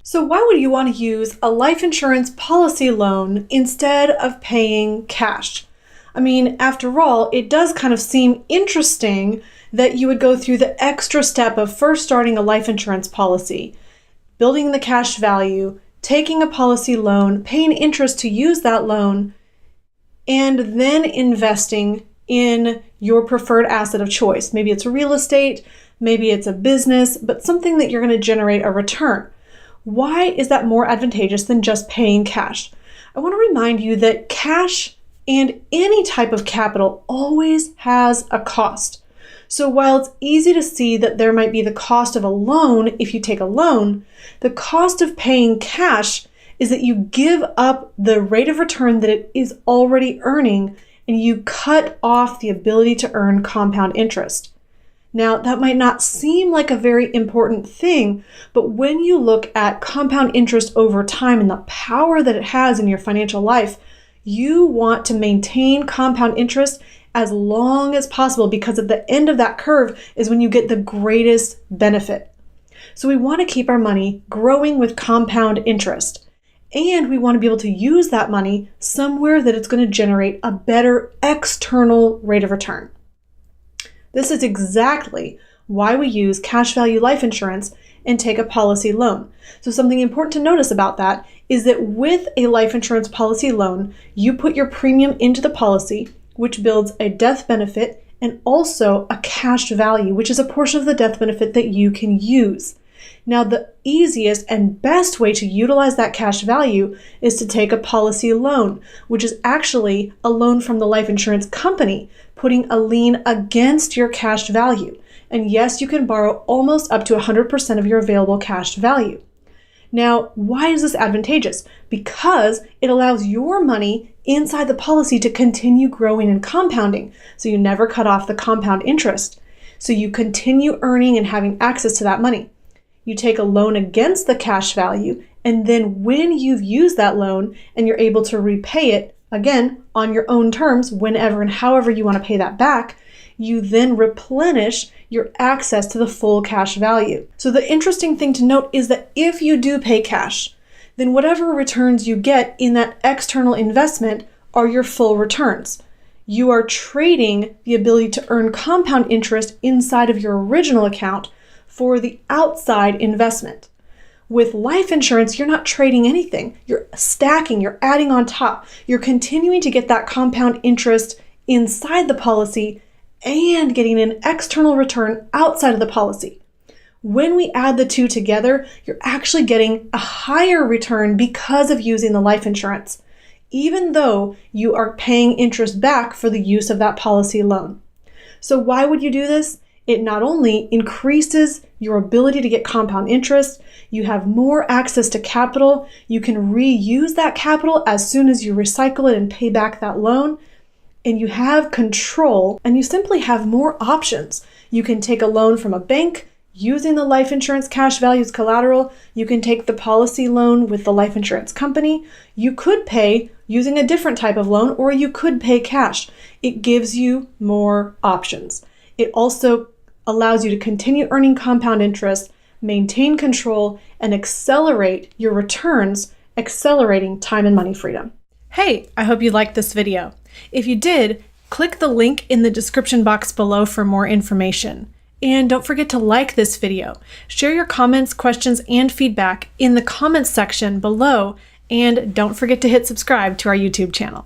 So why would you want to use a life insurance policy loan instead of paying cash? I mean, after all, it does kind of seem interesting that you would go through the extra step of first starting a life insurance policy, building the cash value, taking a policy loan, paying interest to use that loan, and then investing in your preferred asset of choice. Maybe it's real estate, maybe it's a business, but something that you're going to generate a return. Why is that more advantageous than just paying cash? I want to remind you that cash and any type of capital always has a cost. So while it's easy to see that there might be the cost of a loan if you take a loan, the cost of paying cash is that you give up the rate of return that it is already earning and you cut off the ability to earn compound interest. Now, that might not seem like a very important thing, but when you look at compound interest over time and the power that it has in your financial life, you want to maintain compound interest as long as possible because at the end of that curve is when you get the greatest benefit. So we want to keep our money growing with compound interest, and we want to be able to use that money somewhere that it's going to generate a better external rate of return. This is exactly why we use cash value life insurance and take a policy loan. So something important to notice about that is that with a life insurance policy loan, you put your premium into the policy, which builds a death benefit and also a cash value, which is a portion of the death benefit that you can use. Now, the easiest and best way to utilize that cash value is to take a policy loan, which is actually a loan from the life insurance company, putting a lien against your cash value. And yes, you can borrow almost up to 100% of your available cash value. Now, why is this advantageous? Because it allows your money inside the policy to continue growing and compounding, so you never cut off the compound interest. So you continue earning and having access to that money. You take a loan against the cash value, and then when you've used that loan and you're able to repay it, again, on your own terms, whenever and however you want to pay that back, you then replenish your access to the full cash value. So the interesting thing to note is that if you do pay cash, then whatever returns you get in that external investment are your full returns. You are trading the ability to earn compound interest inside of your original account for the outside investment. With life insurance, you're not trading anything. You're stacking, you're adding on top. You're continuing to get that compound interest inside the policy and getting an external return outside of the policy. When we add the two together, you're actually getting a higher return because of using the life insurance, even though you are paying interest back for the use of that policy loan. So why would you do this? It not only increases your ability to get compound interest, you have more access to capital, you can reuse that capital as soon as you recycle it and pay back that loan, and you have control, and you simply have more options. You can take a loan from a bank using the life insurance cash value as collateral. You can take the policy loan with the life insurance company. You could pay using a different type of loan, or you could pay cash. It gives you more options. It also allows you to continue earning compound interest, maintain control, and accelerate your returns, accelerating time and money freedom. Hey, I hope you liked this video. If you did, click the link in the description box below for more information. And don't forget to like this video. Share your comments, questions, and feedback in the comments section below, and don't forget to hit subscribe to our YouTube channel.